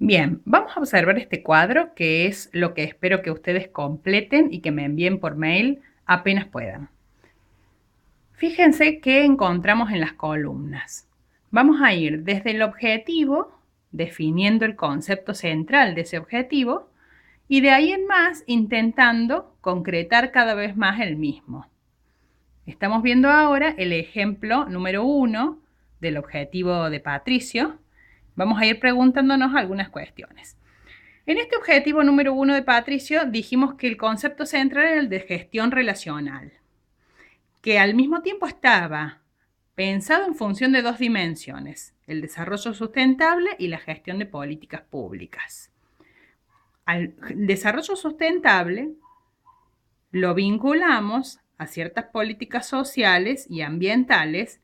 Bien, vamos a observar este cuadro que es lo que espero que ustedes completen y que me envíen por mail apenas puedan. Fíjense qué encontramos en las columnas. Vamos a ir desde el objetivo, definiendo el concepto central de ese objetivo, y de ahí en más intentando concretar cada vez más el mismo. Estamos viendo ahora el ejemplo número 1 del objetivo de Patricio. Vamos a ir preguntándonos algunas cuestiones. En este objetivo número 1 de Patricio dijimos que el concepto central era el de gestión relacional, que al mismo tiempo estaba pensado en función de dos dimensiones, el desarrollo sustentable y la gestión de políticas públicas. Al desarrollo sustentable lo vinculamos a ciertas políticas sociales y ambientales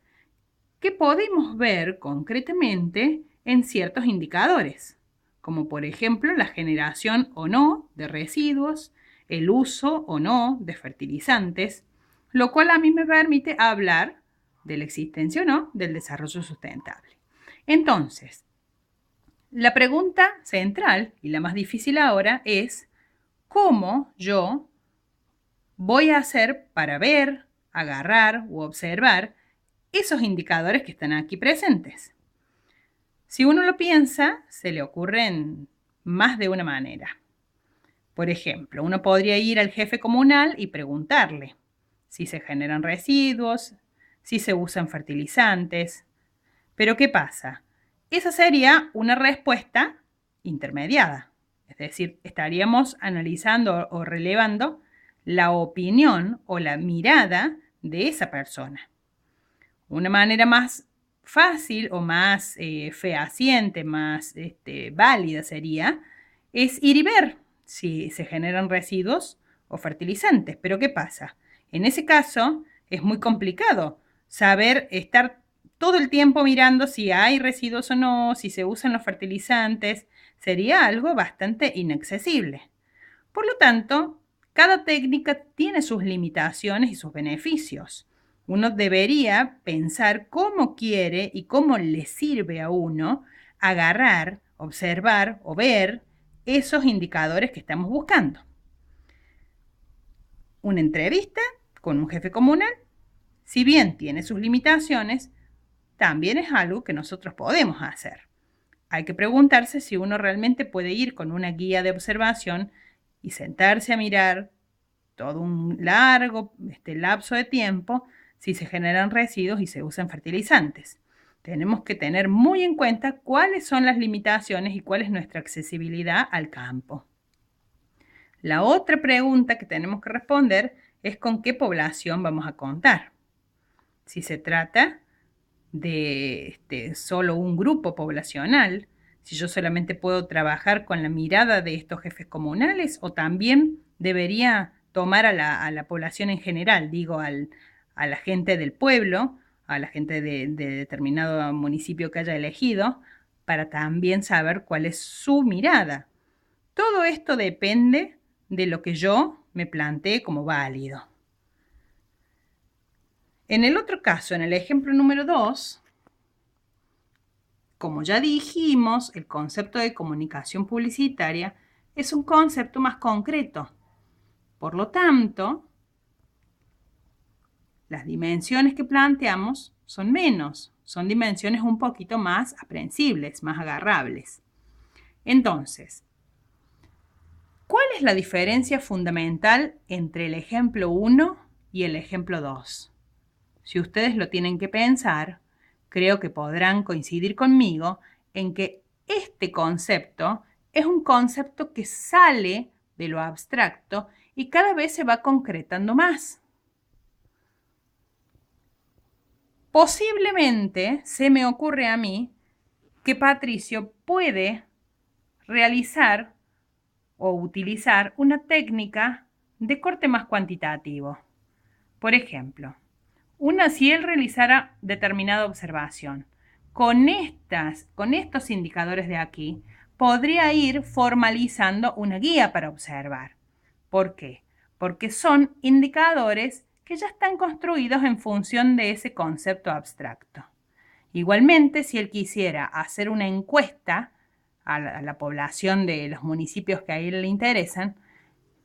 que podemos ver concretamente en ciertos indicadores, como por ejemplo la generación o no de residuos, el uso o no de fertilizantes, lo cual a mí me permite hablar de la existencia o no del desarrollo sustentable. Entonces, la pregunta central y la más difícil ahora es cómo yo voy a hacer para ver, agarrar u observar esos indicadores que están aquí presentes. Si uno lo piensa, se le ocurren más de una manera. Por ejemplo, uno podría ir al jefe comunal y preguntarle si se generan residuos, si se usan fertilizantes. Pero ¿qué pasa? Esa sería una respuesta intermediada. Es decir, estaríamos analizando o relevando la opinión o la mirada de esa persona. Una manera más fácil o más fehaciente, más válida sería, es ir y ver si se generan residuos o fertilizantes. Pero ¿qué pasa? En ese caso es muy complicado saber estar todo el tiempo mirando si hay residuos o no, si se usan los fertilizantes. Sería algo bastante inaccesible. Por lo tanto, cada técnica tiene sus limitaciones y sus beneficios. Uno debería pensar cómo quiere y cómo le sirve a uno agarrar, observar o ver esos indicadores que estamos buscando. Una entrevista con un jefe comunal, si bien tiene sus limitaciones, también es algo que nosotros podemos hacer. Hay que preguntarse si uno realmente puede ir con una guía de observación y sentarse a mirar todo un largo lapso de tiempo si se generan residuos y se usan fertilizantes. Tenemos que tener muy en cuenta cuáles son las limitaciones y cuál es nuestra accesibilidad al campo. La otra pregunta que tenemos que responder es con qué población vamos a contar. Si se trata de solo un grupo poblacional, si yo solamente puedo trabajar con la mirada de estos jefes comunales o también debería tomar a la población en general, digo, a la gente del pueblo, a la gente de determinado municipio que haya elegido, para también saber cuál es su mirada. Todo esto depende de lo que yo me plantee como válido. En el otro caso, en el ejemplo número 2, como ya dijimos, el concepto de comunicación publicitaria es un concepto más concreto. Por lo tanto, las dimensiones que planteamos son menos, son dimensiones un poquito más aprehensibles, más agarrables. Entonces, ¿cuál es la diferencia fundamental entre el ejemplo 1 y el ejemplo 2? Si ustedes lo tienen que pensar, creo que podrán coincidir conmigo en que este concepto es un concepto que sale de lo abstracto y cada vez se va concretando más. Posiblemente se me ocurre a mí que Patricio puede realizar o utilizar una técnica de corte más cuantitativo. Por ejemplo, si él realizara determinada observación, con estos indicadores de aquí, podría ir formalizando una guía para observar. ¿Por qué? Porque son indicadores que ya están construidos en función de ese concepto abstracto. Igualmente, si él quisiera hacer una encuesta a la población de los municipios que a él le interesan,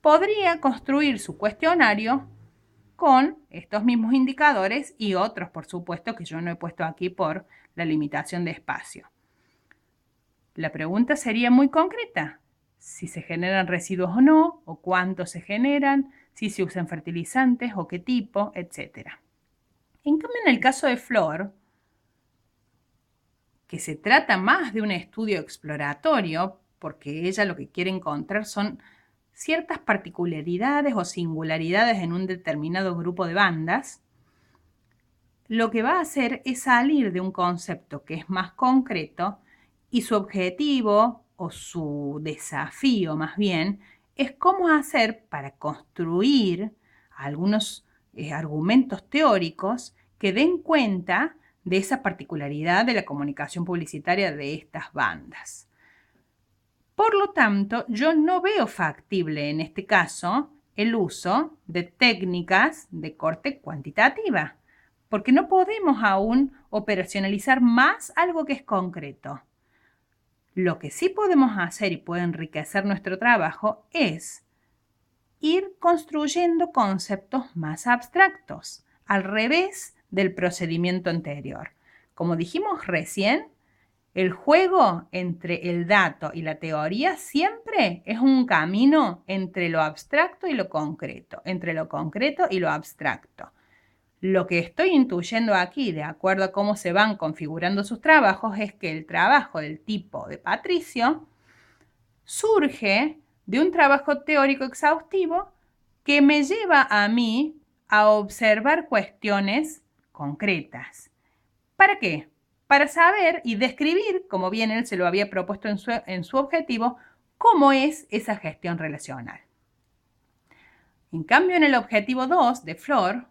podría construir su cuestionario con estos mismos indicadores y otros, por supuesto, que yo no he puesto aquí por la limitación de espacio. La pregunta sería muy concreta: si se generan residuos o no, o cuántos se generan, si se usan fertilizantes o qué tipo, etc. En cambio, en el caso de Flor, que se trata más de un estudio exploratorio, porque ella lo que quiere encontrar son ciertas particularidades o singularidades en un determinado grupo de bandas, lo que va a hacer es salir de un concepto que es más concreto, y su objetivo o su desafío más bien es cómo hacer para construir algunos argumentos teóricos que den cuenta de esa particularidad de la comunicación publicitaria de estas bandas. Por lo tanto, yo no veo factible en este caso el uso de técnicas de corte cuantitativa, porque no podemos aún operacionalizar más algo que es concreto. Lo que sí podemos hacer y puede enriquecer nuestro trabajo es ir construyendo conceptos más abstractos, al revés del procedimiento anterior. Como dijimos recién, el juego entre el dato y la teoría siempre es un camino entre lo abstracto y lo concreto, entre lo concreto y lo abstracto. Lo que estoy intuyendo aquí, de acuerdo a cómo se van configurando sus trabajos, es que el trabajo del tipo de Patricio surge de un trabajo teórico exhaustivo que me lleva a mí a observar cuestiones concretas. ¿Para qué? Para saber y describir, como bien él se lo había propuesto en su objetivo, cómo es esa gestión relacional. En cambio, en el objetivo 2 de Flor,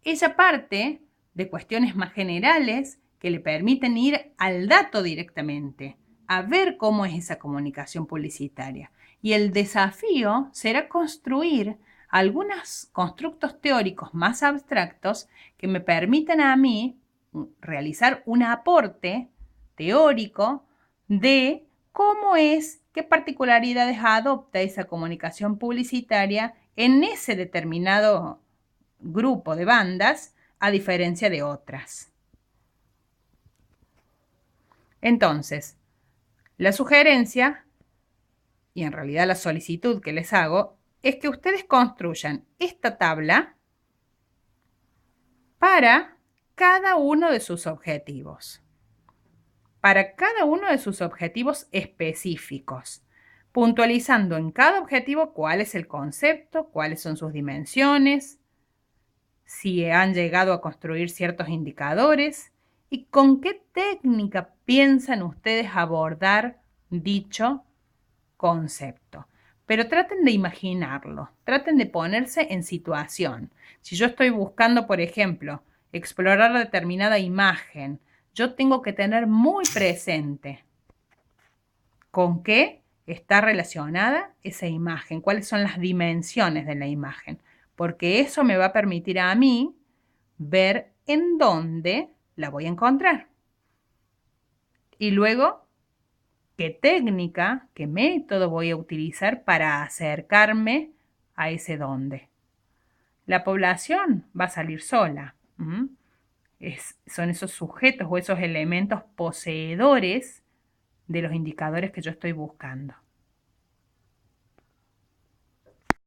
ella parte de cuestiones más generales que le permiten ir al dato directamente, a ver cómo es esa comunicación publicitaria. Y el desafío será construir algunos constructos teóricos más abstractos que me permitan a mí realizar un aporte teórico de cómo es, qué particularidades adopta esa comunicación publicitaria en ese determinado grupo de bandas, a diferencia de otras. Entonces, la sugerencia, y en realidad la solicitud que les hago, es que ustedes construyan esta tabla para cada uno de sus objetivos. Para cada uno de sus objetivos específicos, puntualizando en cada objetivo cuál es el concepto, cuáles son sus dimensiones, si han llegado a construir ciertos indicadores y con qué técnica piensan ustedes abordar dicho concepto. Pero traten de imaginarlo, traten de ponerse en situación. Si yo estoy buscando, por ejemplo, explorar determinada imagen, yo tengo que tener muy presente con qué está relacionada esa imagen, cuáles son las dimensiones de la imagen, porque eso me va a permitir a mí ver en dónde la voy a encontrar. Y luego, qué técnica, qué método voy a utilizar para acercarme a ese dónde. La población va a salir sola. Son esos sujetos o esos elementos poseedores de los indicadores que yo estoy buscando.